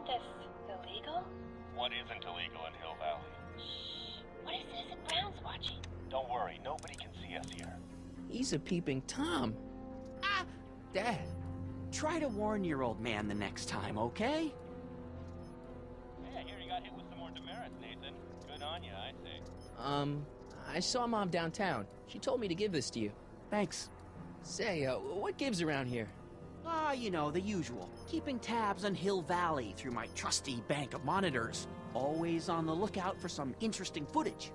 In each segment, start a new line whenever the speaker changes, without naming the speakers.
Isn't this illegal?
What isn't illegal in Hill Valley?
Shh. What if Citizen Brown's watching?
Don't worry, nobody can see us here.
He's a peeping Tom.
Ah!
Dad.
Try to warn your old man the next time, okay?
Hey, I hear you got hit with some more demerits, Nathan. Good on you, I say.
I saw Mom downtown. She told me to give this to you.
Thanks.
Say, what gives around here?
Ah, you know, the usual. Keeping tabs on Hill Valley through my trusty bank of monitors. Always on the lookout for some interesting footage.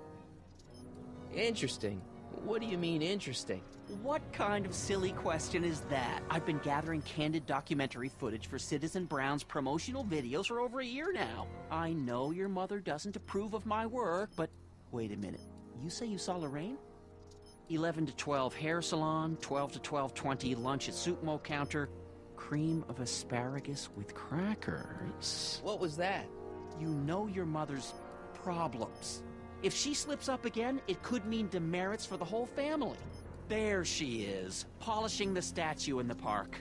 Interesting. What do you mean, interesting?
What kind of silly question is that? I've been gathering candid documentary footage for Citizen Brown's promotional videos for over a year now. I know your mother doesn't approve of my work, but wait a minute. You say you saw Lorraine? 11 to 12 hair salon, 12 to 12:20 lunch at soup mo counter, cream of asparagus with crackers.
What was that?
You know your mother's problems. If she slips up again, it could mean demerits for the whole family. There she is, polishing the statue in the park.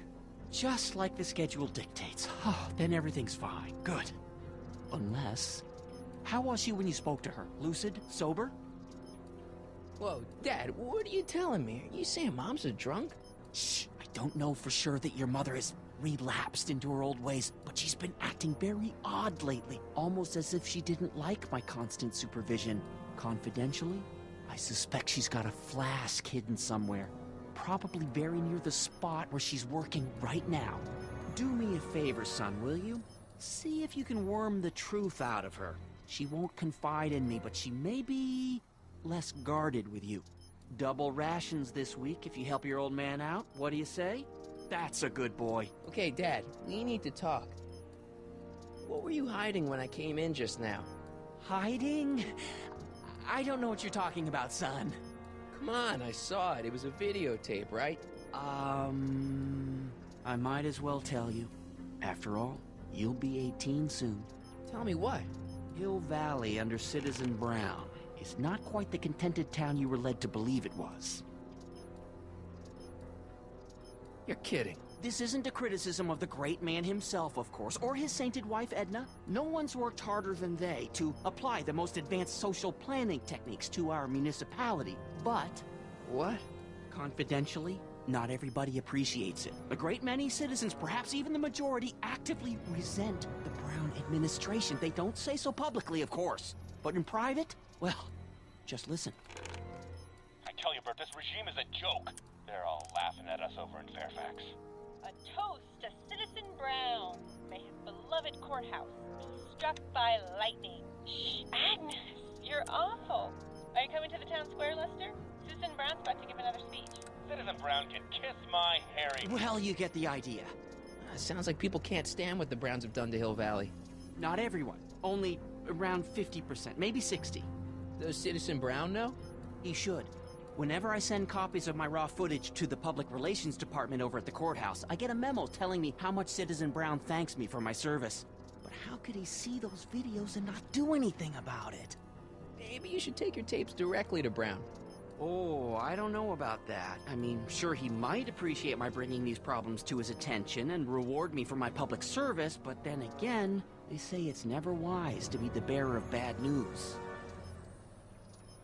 Just like the schedule dictates. Oh, then everything's fine. Good. Unless... How was she when you spoke to her? Lucid? Sober?
Whoa, Dad, what are you telling me? Are you saying Mom's a drunk?
Shh, I don't know for sure that your mother has relapsed into her old ways, but she's been acting very odd lately, almost as if she didn't like my constant supervision. Confidentially, I suspect she's got a flask hidden somewhere, probably very near the spot where she's working right now. Do me a favor, son, will you? See if you can worm the truth out of her. She won't confide in me, but she may be less guarded with you. Double rations this week if you help your old man out. What do you say? That's a good boy.
Okay, Dad, we need to talk. What were you hiding when I came in just now?
Hiding? I don't know what you're talking about, son.
Come on, I saw it. It was a videotape, right?
I might as well tell you. After all, you'll be 18 soon.
Tell me what?
Hill Valley under Citizen Brown is not quite the contented town you were led to believe it was.
You're kidding.
This isn't a criticism of the great man himself, of course, or his sainted wife, Edna. No one's worked harder than they to apply the most advanced social planning techniques to our municipality. But,
What?
confidentially, not everybody appreciates it. A great many citizens, perhaps even the majority, actively resent the Brown administration. They don't say so publicly, of course. But in private, well, just listen.
I tell you, Bert, this regime is a joke. They're all laughing at us over in Fairfax.
A toast to Citizen Brown. May his beloved courthouse be struck by lightning. Shh, Agnes, you're awful. Are you coming to the town square, Lester? Citizen Brown's about to give another speech.
Citizen Brown can kiss my hairy...
Well, you get the idea.
Sounds like people can't stand what the Browns have done to Hill Valley.
Not everyone. Only around 50%, maybe 60.
Does Citizen Brown know?
He should. Whenever I send copies of my raw footage to the Public Relations Department over at the courthouse, I get a memo telling me how much Citizen Brown thanks me for my service. But how could he see those videos and not do anything about it?
Maybe you should take your tapes directly to Brown.
Oh, I don't know about that. I mean, sure, he might appreciate my bringing these problems to his attention and reward me for my public service, but then again, they say it's never wise to be the bearer of bad news.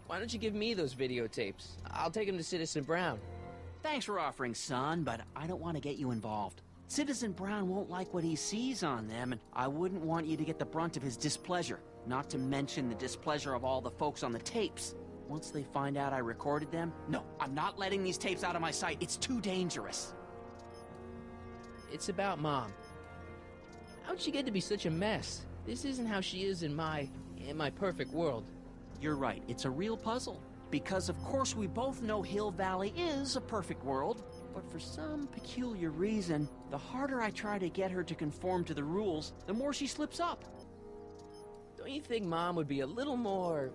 Why don't you give me those videotapes? I'll take them to Citizen Brown.
Thanks for offering, son, but I don't want to get you involved. Citizen Brown won't like what he sees on them, and I wouldn't want you to get the brunt of his displeasure, not to mention the displeasure of all the folks on the tapes. Once they find out I recorded them, no, I'm not letting these tapes out of my sight. It's too dangerous.
It's about Mom. How'd she get to be such a mess? This isn't how she is in my perfect world.
You're right, it's a real puzzle. Because of course we both know Hill Valley is a perfect world, but for some peculiar reason, the harder I try to get her to conform to the rules, the more she slips up.
Don't you think Mom would be a little more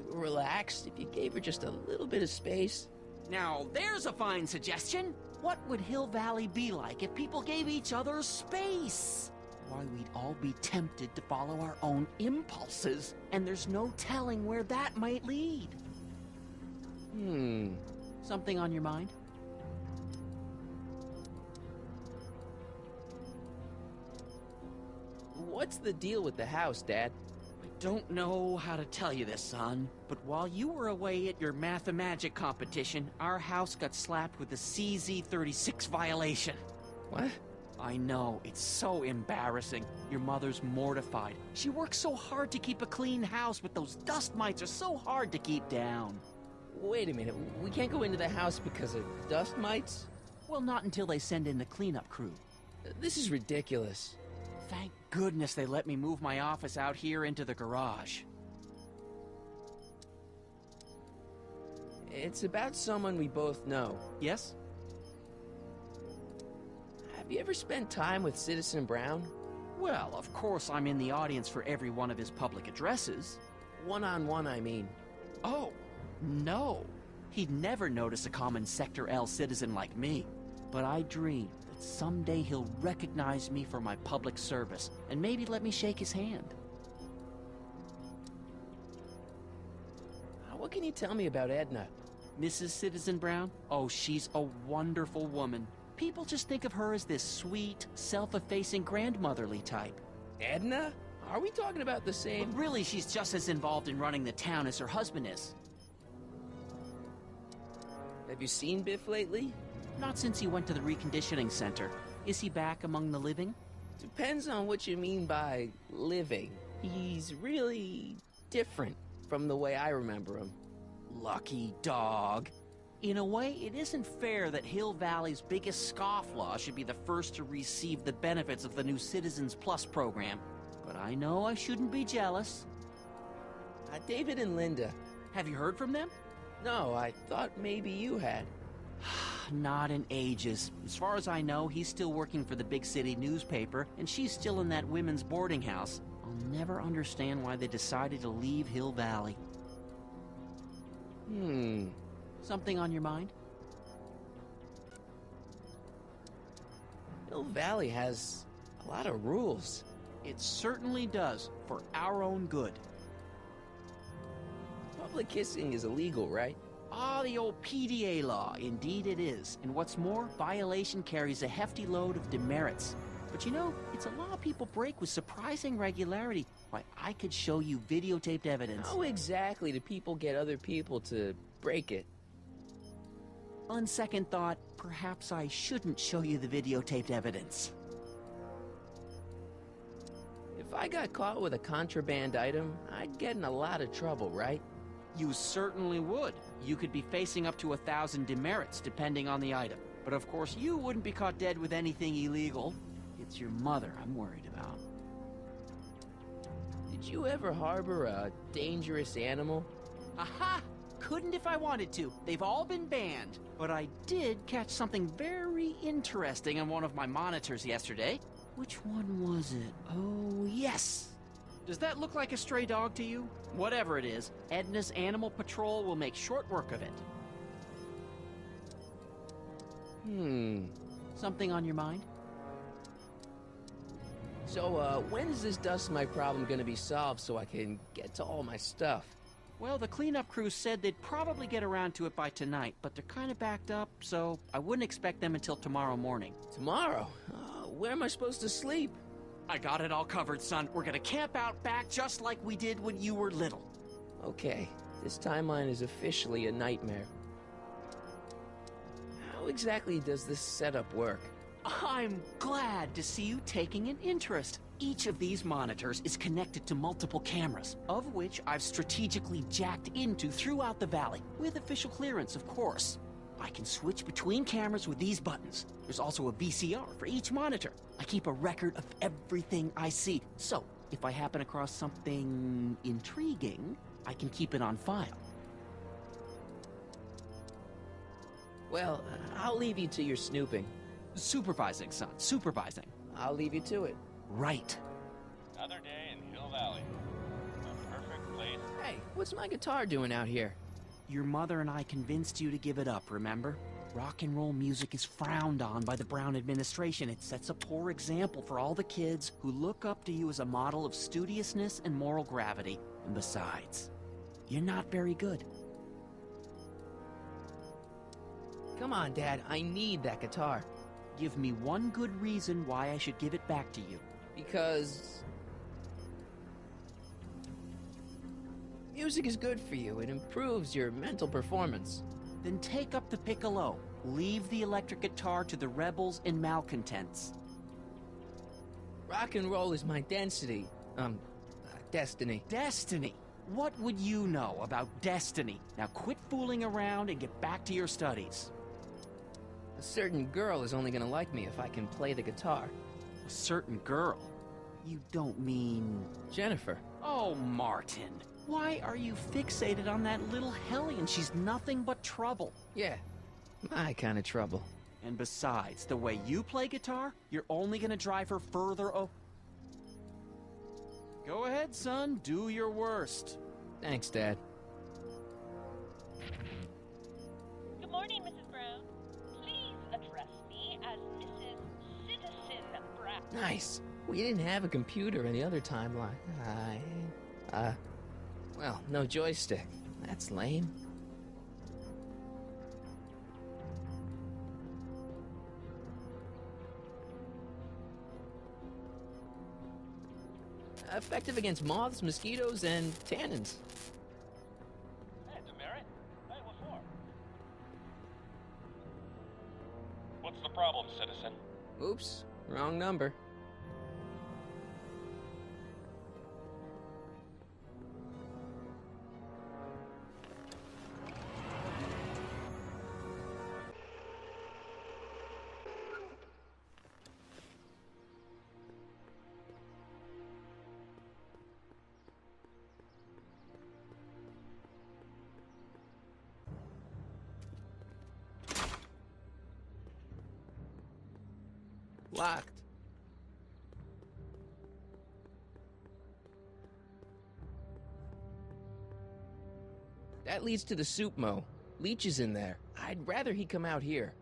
relaxed if you gave her just a little bit of space?
Now, there's a fine suggestion. What would Hill Valley be like if people gave each other space? Why, we'd all be tempted to follow our own impulses, and there's no telling where that might lead. Something on your mind?
What's the deal with the house, Dad?
I don't know how to tell you this, son, but while you were away at your Mathemagic competition, our house got slapped with a CZ36 violation.
What?
I know, it's so embarrassing. Your mother's mortified. She works so hard to keep a clean house, but those dust mites are so hard to keep down.
Wait a minute, we can't go into the house because of dust mites?
Well, not until they send in the cleanup crew.
This is ridiculous.
Thank goodness they let me move my office out here into the garage.
It's about someone we both know.
Yes?
Have you ever spent time with Citizen Brown?
Well, of course I'm in the audience for every one of his public addresses.
One-on-one, I mean.
Oh, no. He'd never notice a common Sector L citizen like me. But I dream that someday he'll recognize me for my public service, and maybe let me shake his hand.
What can you tell me about Edna?
Mrs. Citizen Brown? Oh, she's a wonderful woman. People just think of her as this sweet, self-effacing grandmotherly type.
Edna? Are we talking about the same?
But really, she's just as involved in running the town as her husband is.
Have you seen Biff lately?
Not since he went to the reconditioning center. Is he back among the living?
Depends on what you mean by living. He's really different from the way I remember him.
Lucky dog. In a way, it isn't fair that Hill Valley's biggest scofflaw should be the first to receive the benefits of the new Citizens Plus program. But I know I shouldn't be jealous.
David and Linda.
Have you heard from them?
No, I thought maybe you had.
Not in ages. As far as I know, he's still working for the big city newspaper, and she's still in that women's boarding house. I'll never understand why they decided to leave Hill Valley. Something on your mind?
Hill Valley has a lot of rules.
It certainly does, for our own good.
Public kissing is illegal, right?
Ah, the old PDA law. Indeed it is. And what's more, violation carries a hefty load of demerits. But you know, it's a law people break with surprising regularity. Why, I could show you videotaped evidence.
How exactly do people get other people to break it?
On second thought, perhaps I shouldn't show you the videotaped evidence.
If I got caught with a contraband item, I'd get in a lot of trouble, right?
You certainly would. You could be facing up to 1,000 demerits, depending on the item. But of course, you wouldn't be caught dead with anything illegal. It's your mother I'm worried about.
Did you ever harbor a dangerous animal?
Aha! Couldn't if I wanted to. They've all been banned. But I did catch something very interesting on one of my monitors yesterday. Which one was it? Oh, yes! Does that look like a stray dog to you? Whatever it is, Edna's Animal Patrol will make short work of it. Something on your mind?
So, when is this dust mite problem gonna be solved so I can get to all my stuff?
Well, the cleanup crew said they'd probably get around to it by tonight, but they're kind of backed up, so I wouldn't expect them until tomorrow morning.
Tomorrow? Where am I supposed to sleep?
I got it all covered, son. We're gonna camp out back just like we did when you were little.
Okay, this timeline is officially a nightmare. How exactly does this setup work?
I'm glad to see you taking an interest. Each of these monitors is connected to multiple cameras, of which I've strategically jacked into throughout the valley, with official clearance, of course. I can switch between cameras with these buttons. There's also a VCR for each monitor. I keep a record of everything I see, so if I happen across something intriguing, I can keep it on file.
Well, I'll leave you to your snooping.
Supervising, son, supervising.
I'll leave you to it.
Right.
Another day in Hill Valley. A perfect place.
Hey, what's my guitar doing out here?
Your mother and I convinced you to give it up, remember? Rock and roll music is frowned on by the Brown administration. It sets a poor example for all the kids who look up to you as a model of studiousness and moral gravity. And besides, you're not very good.
Come on, Dad, I need that guitar.
Give me one good reason why I should give it back to you.
Because Music is good for you. It improves your mental performance.
Then take up the piccolo. Leave the electric guitar to the rebels and malcontents.
Rock and roll is my density. Destiny.
Destiny? What would you know about destiny? Now quit fooling around and get back to your studies.
A certain girl is only gonna like me if I can play the guitar.
A certain girl? You don't mean...
Jennifer.
Oh, Martin. Why are you fixated on that little hellion? She's nothing but trouble.
Yeah, my kind of trouble.
And besides, the way you play guitar, you're only gonna drive her further Go ahead, son. Do your worst.
Thanks, Dad.
Good morning, Mrs. Brown. Please address me as Mrs. Citizen Brown.
Nice. We didn't have a computer in the other timeline. Well, no joystick. That's lame. Effective against moths, mosquitoes, and tannins.
Hey, demerit? Hey, what for? What's the problem, citizen?
Oops, wrong number. Locked. That leads to the soup mo. Leech is in there. I'd rather he come out here.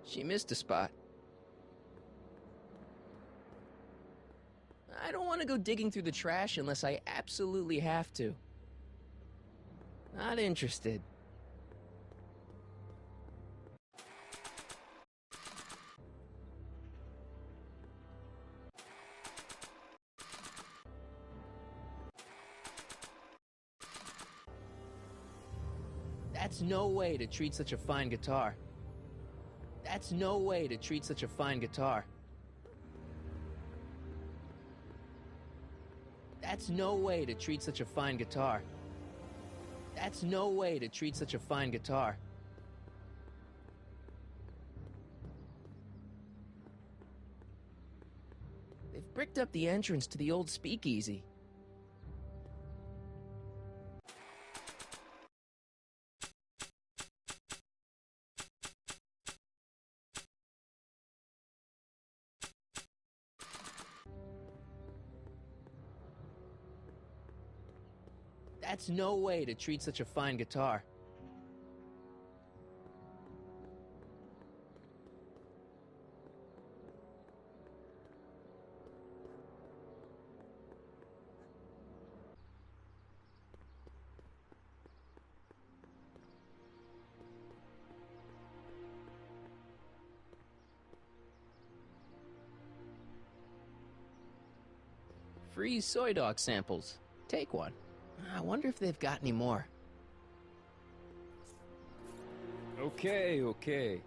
She missed a spot. I don't want to go digging through the trash unless I absolutely have to. Not interested. That's no way to treat such a fine guitar. That's no way to treat such a fine guitar. That's no way to treat such a fine guitar. That's no way to treat such a fine guitar. They've bricked up the entrance to the old speakeasy. That's no way to treat such a fine guitar. Free soy dog samples. Take one. I wonder if they've got any more.
Okay.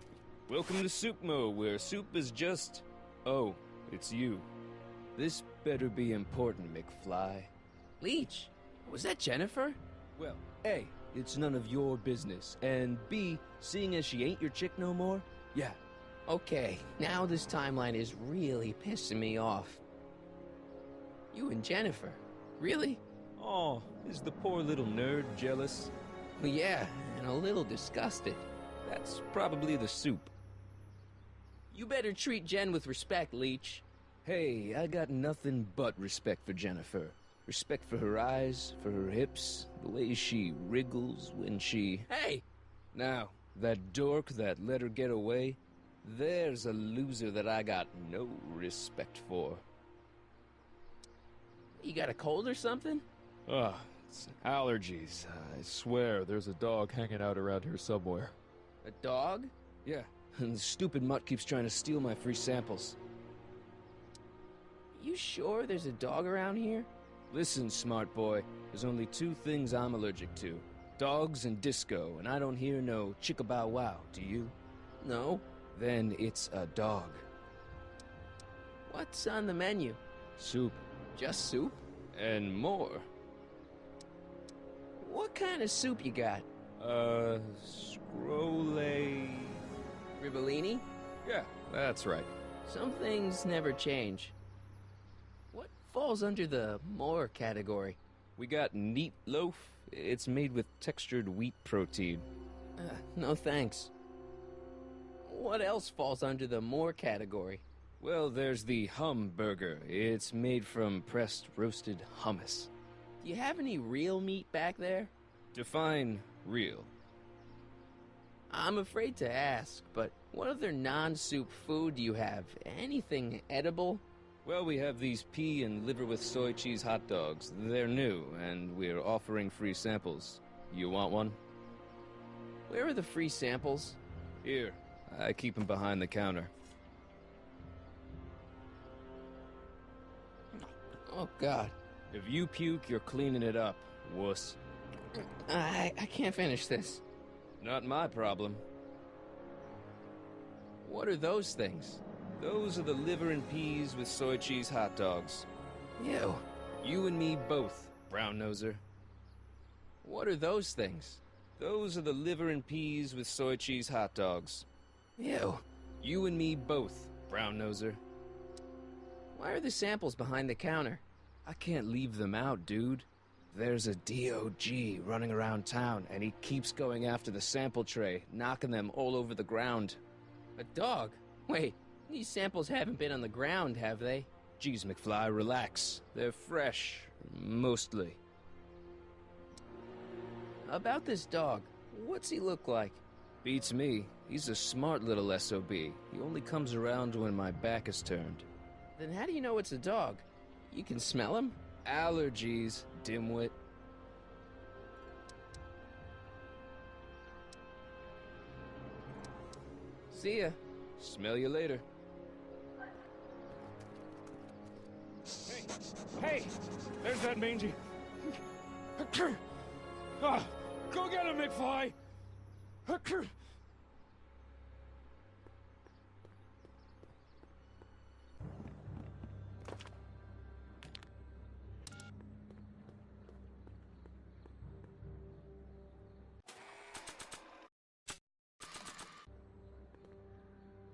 Welcome to Soup Mo, where soup is just... Oh, it's you. This better be important, McFly.
Leech, was that Jennifer?
Well, A, it's none of your business, and B, seeing as she ain't your chick no more, yeah.
Okay, now this timeline is really pissing me off. You and Jennifer? Really?
Oh, is the poor little nerd jealous?
Well, yeah, and a little disgusted.
That's probably the soup.
You better treat Jen with respect, Leech.
Hey, I got nothing but respect for Jennifer. Respect for her eyes, for her hips, the way she wriggles when she...
Hey!
Now, that dork that let her get away, there's a loser that I got no respect for.
You got a cold or something?
Ugh, it's allergies. I swear there's a dog hanging out around here somewhere.
A dog?
Yeah, and the stupid mutt keeps trying to steal my free samples.
You sure there's a dog around here?
Listen, smart boy, there's only two things I'm allergic to. Dogs and disco, and I don't hear no chicka-bow-wow, do you?
No.
Then it's a dog.
What's on the menu?
Soup.
Just soup?
And more.
What kind of soup you got?
Scrolle...
Ribellini?
Yeah, that's right.
Some things never change. What falls under the more category?
We got neat loaf. It's made with textured wheat protein.
No thanks. What else falls under the more category?
Well, there's the hum burger. It's made from pressed roasted hummus.
Do you have any real meat back there?
Define real.
I'm afraid to ask, but what other non-soup food do you have? Anything edible?
Well, we have these pea and liver with soy cheese hot dogs. They're new, and we're offering free samples. You want one?
Where are the free samples?
Here. I keep them behind the counter.
Oh, God.
If you puke, you're cleaning it up, wuss.
I can't finish this.
Not my problem.
What are those things?
Those are the liver and peas with soy cheese hot dogs.
Ew.
You and me both, brown noser.
What are those things?
Those are the liver and peas with soy cheese hot dogs.
Ew.
You and me both, brown noser.
Why are the samples behind the counter?
I can't leave them out, dude. There's a DOG running around town, and he keeps going after the sample tray, knocking them all over the ground.
A dog? Wait, these samples haven't been on the ground, have they?
Geez, McFly, relax. They're fresh, mostly.
About this dog, what's he look like?
Beats me. He's a smart little SOB. He only comes around when my back is turned.
Then how do you know it's a dog? You can smell him?
Allergies, dimwit.
See ya.
Smell you later. Hey! There's that mangy. Go get him, McFly!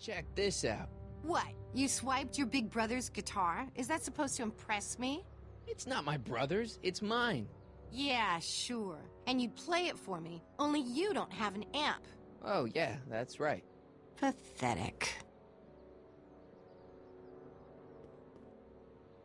Check this out.
What? You swiped your big brother's guitar? Is that supposed to impress me?
It's not my brother's, it's mine.
Yeah, sure. And you'd play it for me, only you don't have an amp.
Oh yeah, that's right.
Pathetic.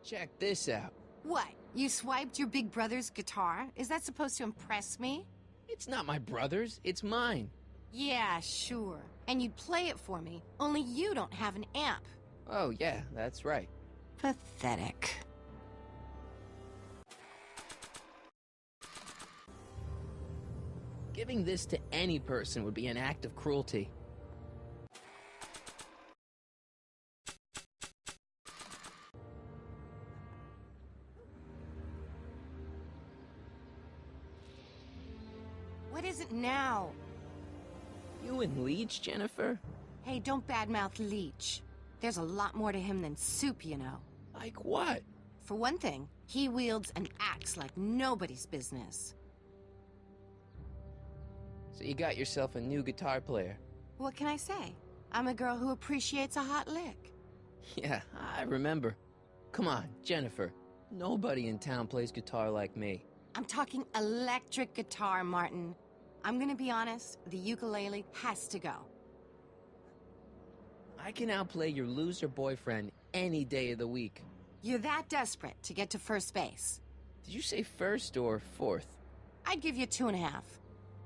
Check this out.
What? You swiped your big brother's guitar? Is that supposed to impress me?
It's not my brother's, it's mine.
Yeah, sure. And you'd play it for me, only you don't have an amp.
Oh yeah, that's right.
Pathetic.
Giving this to any person would be an act of cruelty.
What is it now?
You and Leech, Jennifer?
Hey, don't badmouth Leech. There's a lot more to him than soup, you know.
Like what?
For one thing, he wields an axe like nobody's business.
So you got yourself a new guitar player.
What can I say? I'm a girl who appreciates a hot lick.
Yeah, I remember. Come on, Jennifer. Nobody in town plays guitar like me.
I'm talking electric guitar, Martin. I'm gonna be honest, the ukulele has to go.
I can outplay your loser boyfriend any day of the week.
You're that desperate to get to first base.
Did you say first or fourth?
I'd give you 2.5.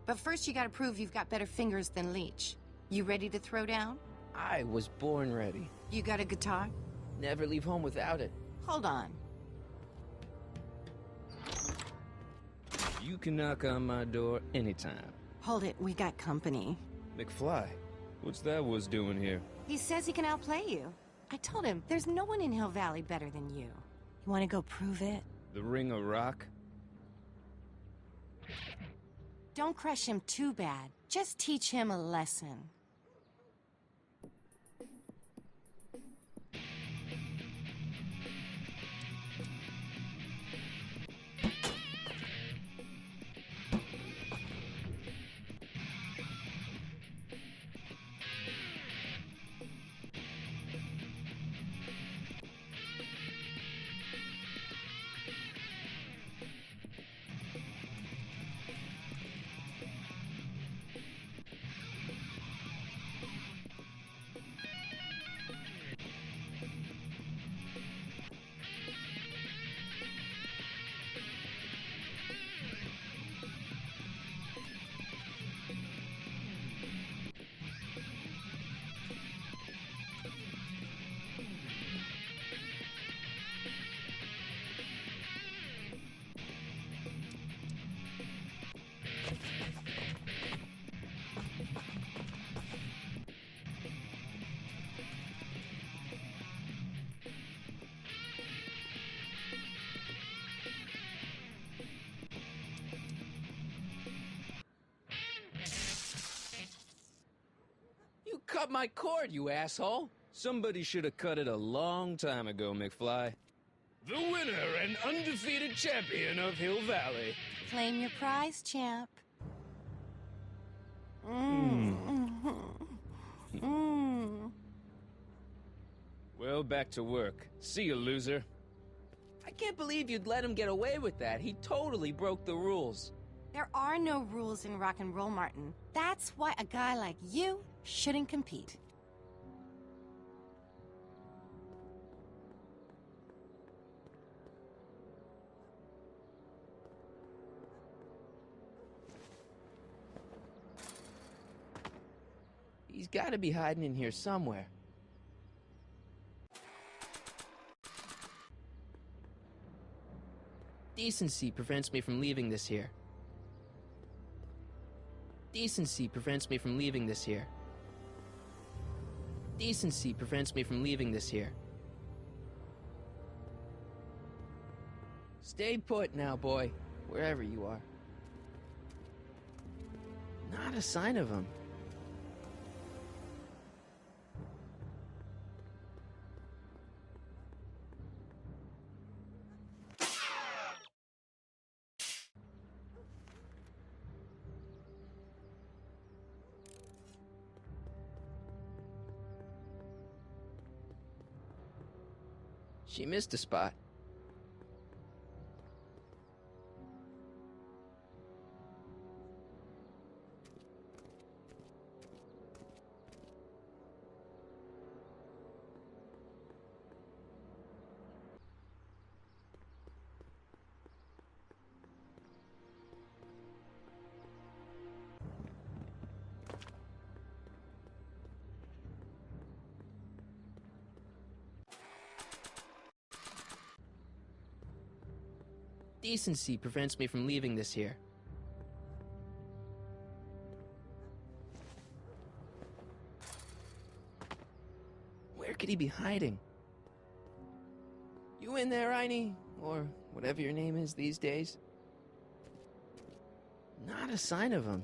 But first you gotta prove you've got better fingers than Leech. You ready to throw down?
I was born ready.
You got a guitar?
Never leave home without it.
Hold on.
You can knock on my door anytime.
Hold it, we got company.
McFly, What's that was doing here?
He says he can outplay you. I told him, there's no one in Hill Valley better than you. You want to go prove it?
The Ring of Rock?
Don't crush him too bad. Just teach him a lesson.
You cut my cord, you asshole!
Somebody should have cut it a long time ago, McFly. The winner and undefeated champion of Hill Valley.
Claim your prize, champ.
Well, back to work. See you, loser.
I can't believe you'd let him get away with that. He totally broke the rules.
There are no rules in rock and roll, Martin. That's why a guy like you shouldn't compete.
He's gotta be hiding in here somewhere. Decency prevents me from leaving this here. Decency prevents me from leaving this here. Decency prevents me from leaving this here. Stay put now, boy, wherever you are. Not a sign of him. She missed a spot. Decency prevents me from leaving this here. Where could he be hiding? You in there, Einie? Or whatever your name is these days? Not a sign of him.